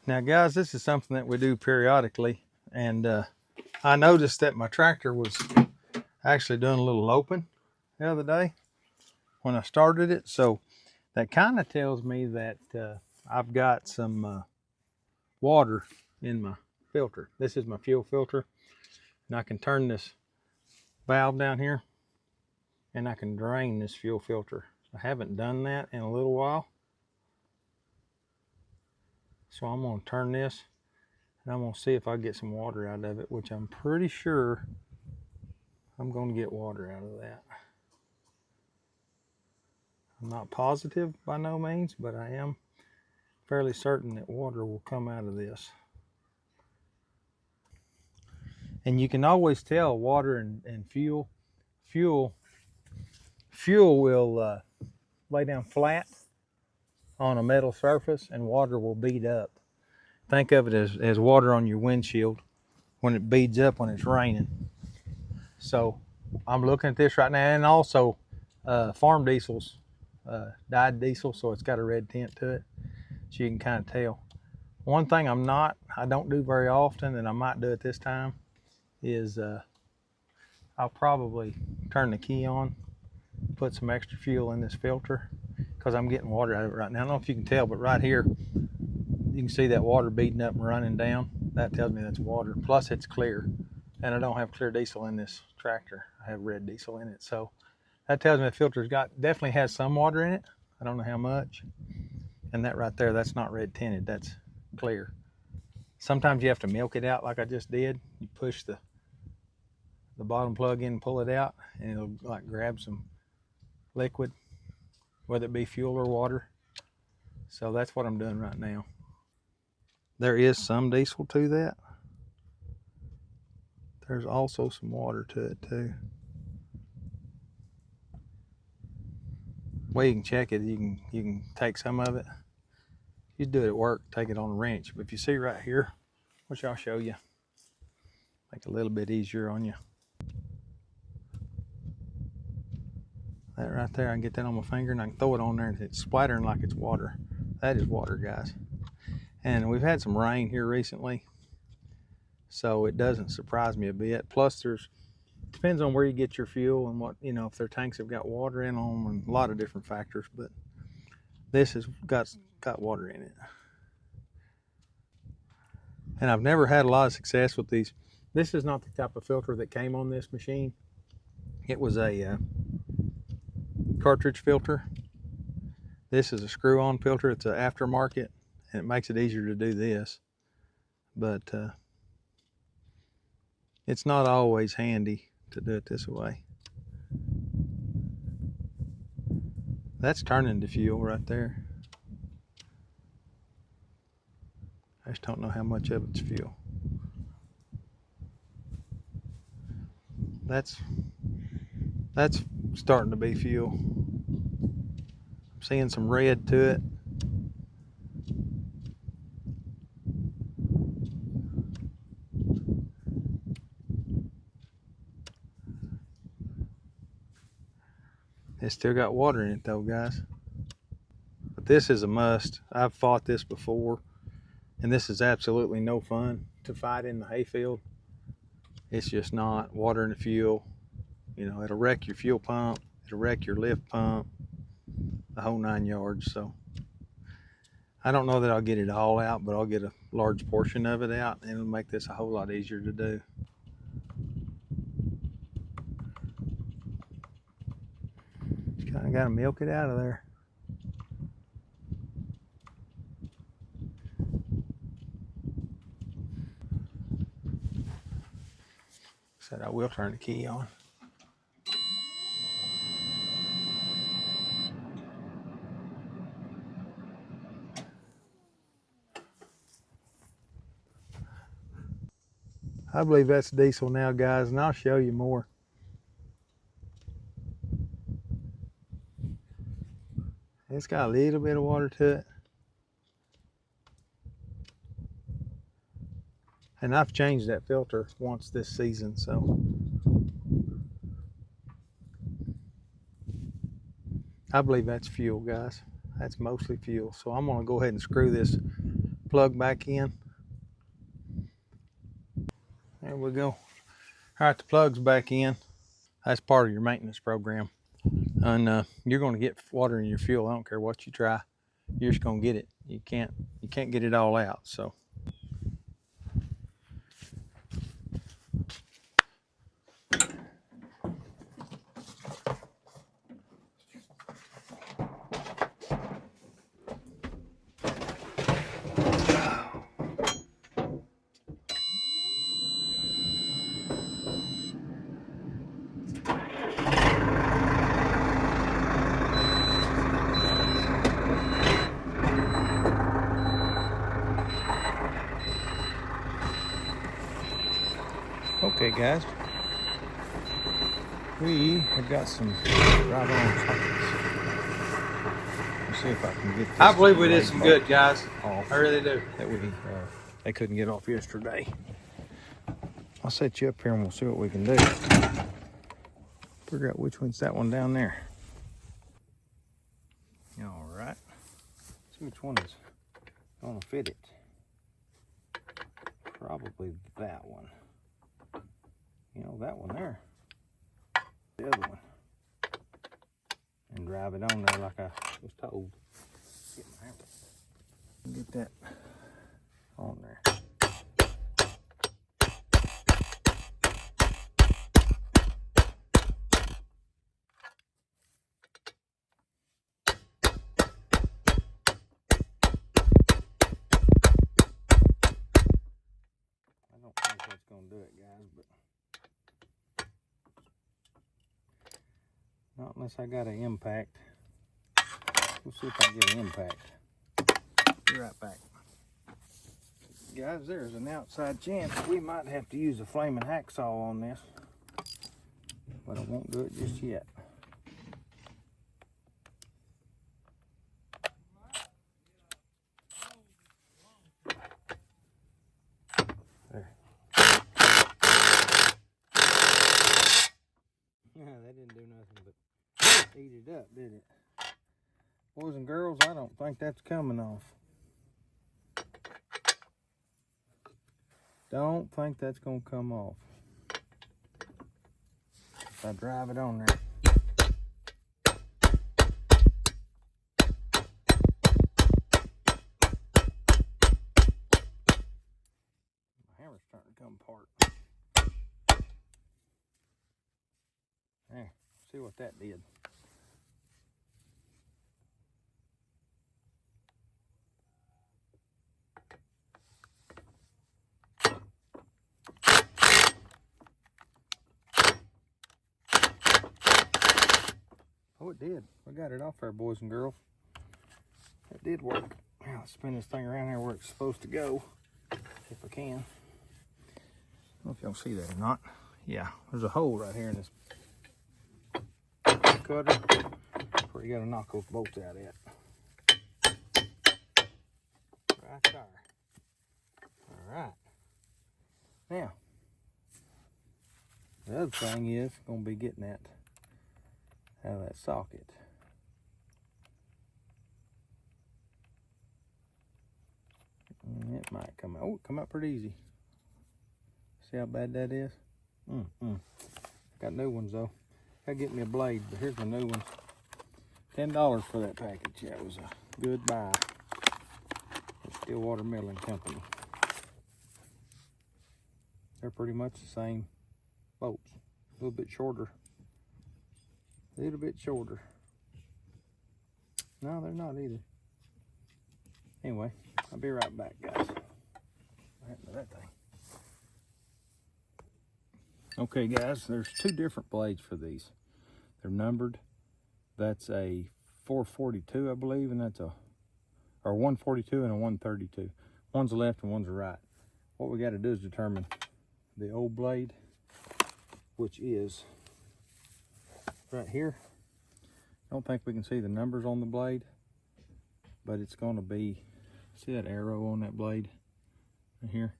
Now guys, this is something that we do periodically, and I noticed that my tractor was actually doing a little loping the other day when I started it. So that kind of tells me that I've got some water in my filter. This is my fuel filter, and I can turn this valve down here and I can drain this fuel filter. I haven't done that in a little while. So I'm going to turn this and I'm going to see if I get some water out of it, which I'm pretty sure I'm going to get water out of that. I'm not positive by no means, but I am fairly certain that water will come out of this. And you can always tell water and fuel. Fuel will lay down flat on a metal surface and water will bead up. Think of it as water on your windshield when it beads up when it's raining. So I'm looking at this right now, and also farm diesels, dyed diesel, so it's got a red tint to it, so you can kind of tell. One thing I don't do very often, and I might do it this time, is I'll probably turn the key on, put some extra fuel in this filter, because I'm getting water out of it right now. I don't know if you can tell, but right here, you can see that water beating up and running down. That tells me that's water. Plus it's clear, and I don't have clear diesel in this tractor. I have red diesel in it. So that tells me the filter's definitely has some water in it. I don't know how much. And that right there, that's not red tinted, that's clear. Sometimes you have to milk it out like I just did. You push the bottom plug in and pull it out, and it'll like grab some liquid, whether it be fuel or water. So that's what I'm doing right now. There is some diesel to that. There's also some water to it too. Way you can check it, you can take some of it. You do it at work, take it on a wrench. But if you see right here, which I'll show you, make it a little bit easier on you. That right there, I can get that on my finger and I can throw it on there and it's splattering like it's water. That is water, guys. And we've had some rain here recently, so it doesn't surprise me a bit. Plus depends on where you get your fuel and what, if their tanks have got water in them and a lot of different factors, but this has got water in it. And I've never had a lot of success with these. This is not the type of filter that came on this machine. It was a cartridge filter. This is a screw-on filter. It's an aftermarket, and it makes it easier to do this. But it's not always handy to do it this way. That's turning to fuel right there. I just don't know how much of it's fuel. That's starting to be fuel. I'm seeing some red to it. It's still got water in it though, guys. But this is a must. I've fought this before, and this is absolutely no fun to fight in the hayfield. It's just not. Water and the fuel, it'll wreck your fuel pump, it'll wreck your lift pump, the whole 9 yards. So I don't know that I'll get it all out, but I'll get a large portion of it out, and it'll make this a whole lot easier to do. Just kind of got to milk it out of there. Said I will turn the key on. I believe that's diesel now, guys, and I'll show you more. It's got a little bit of water to it. And I've changed that filter once this season, so I believe that's fuel, guys. That's mostly fuel. So I'm gonna go ahead and screw this plug back in. There we go. All right, the plug's back in. That's part of your maintenance program. And you're going to get water in your fuel. I don't care what you try. You're just going to get it. You can't get it all out. So okay, guys, we have got some drive-on sockets. Let's see if I can get this. I believe we did some good, guys. Off I really do. that they couldn't get off yesterday. I'll set you up here and we'll see what we can do. Figure out which one's that one down there. All right. See which one is gonna fit it. Probably that one. You know, that one there. The other one. And drive it on there like I was told. Get my hammer. Get that on there. I don't think that's gonna do it, guys, but not unless I got an impact. We'll see if I can get an impact. Be right back. Guys, there's an outside chance we might have to use a flaming hacksaw on this, but I won't do it just yet. There. Yeah, that didn't do nothing but eat it up, did it? Boys and girls, I don't think that's coming off. Don't think that's gonna come off. If I drive it on there. My hammer's starting to come apart. There, see what that did. Oh, it did. I got it off there, boys and girls. It did work. Now let's spin this thing around here where it's supposed to go, if I can. I don't know if y'all see that or not. Yeah, there's a hole right here in this cutter where you gotta knock those bolts out at. Right there. All right. Now, the other thing is gonna be getting that out of that socket. And it might come out. Oh, it come out pretty easy. See how bad that is? Got new ones though. Gotta get me a blade, but here's my new ones. $10 for that package. Yeah, it was a good buy. The Stillwater Milling Company. They're pretty much the same bolts. A little bit shorter. A little bit shorter. No, they're not either. Anyway, I'll be right back, guys. What happened to that thing? Okay, guys, there's two different blades for these. They're numbered. That's a 442, I believe, and that's a, or 142 and a 132. One's a left and one's a right. What we got to do is determine the old blade, which is right here. I don't think we can see the numbers on the blade, but it's going to be, see that arrow on that blade right here?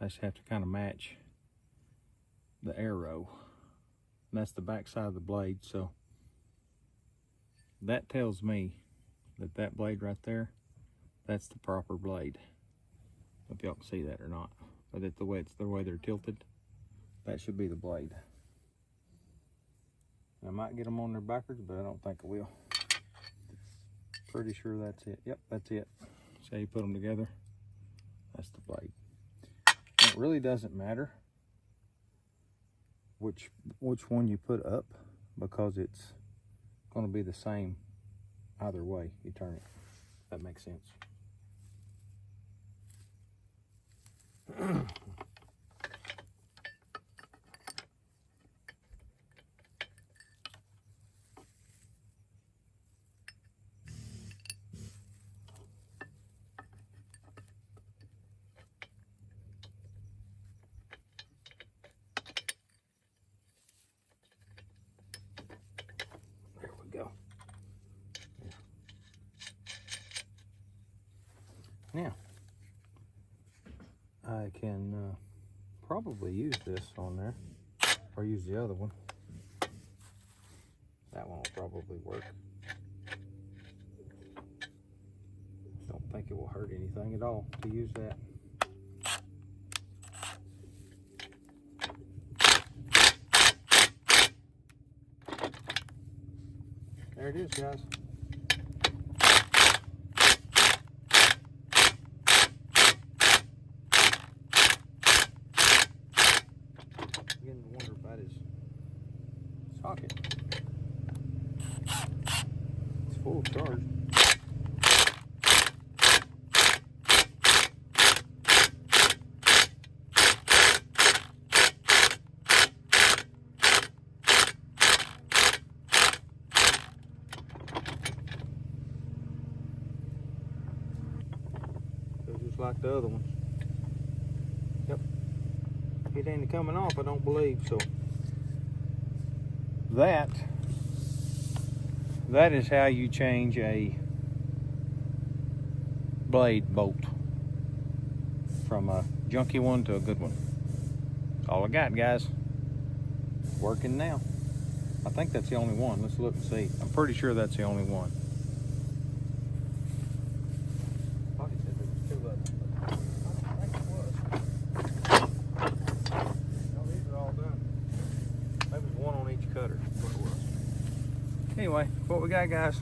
I just have to kind of match the arrow. And that's the back side of the blade, so that tells me that that blade right there, that's the proper blade. If y'all can see that or not, but it's the way they're tilted. That should be the blade. I might get them on there backwards, but I don't think I will. Pretty sure that's it. Yep, that's it. So you put them together. That's the blade. And it really doesn't matter which one you put up, because it's going to be the same either way you turn it. That makes sense. There we go. Now, I can probably use this on there, or use the other one. That one will probably work. Don't think it will hurt anything at all to use that. There it is, guys. Beginning to wonder about his socket. It's full charge. Just like the other ones. Yep. It ain't coming off, I don't believe. So that is how you change a blade bolt from a junky one to a good one. That's all I got, guys. Working now. I think that's the only one. Let's look and see. I'm pretty sure that's the only one. Anyway, what we got, guys.